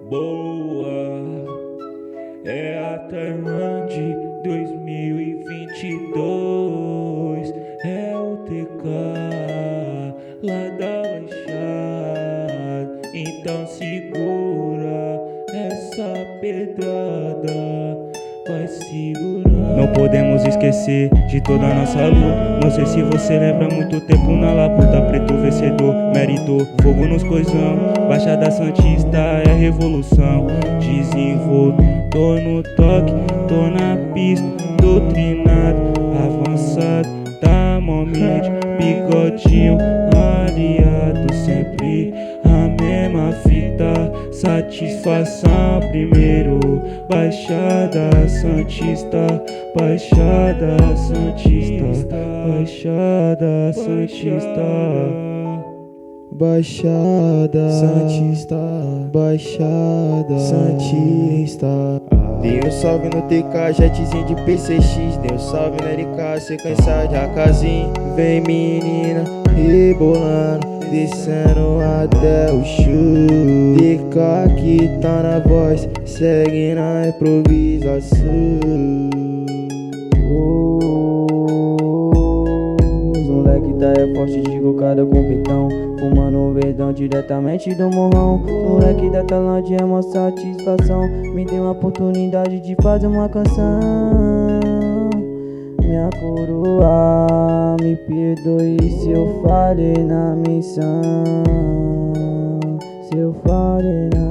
boa. É a Tailândia de 2022. É o TK lá da Baixada. Então segura essa pedrada, vai segurando. Não podemos esquecer de toda a nossa luta. Não sei se você lembra, muito tempo na labuta. Preto vencedor, mérito, fogo nos coisão. Baixada Santista é revolução. Desenvolto, tô no toque, tô na pista. Doutrinado, avançado, tá momento. Bigodinho, aliado, sempre a mesma fita. Satisfação primeiro. Baixada Santista, Baixada Santista, Baixada Santista, Baixada Santista, Baixada Santista. Dei um salve no TK, jetzinho de PCX. Dei um salve no LK, sequência de AKzinho. Vem menina, rebolando, descendo até o chão. TK que tá na voz, segue na improvisação. Os moleque tá é forte de cocada com peitão, fumando um verdão diretamente do morrão. Os moleque da Tailândia é uma satisfação. Me deu uma oportunidade de fazer uma canção. Minha coroa, me perdoe se eu falhei na missão. Se eu falhei na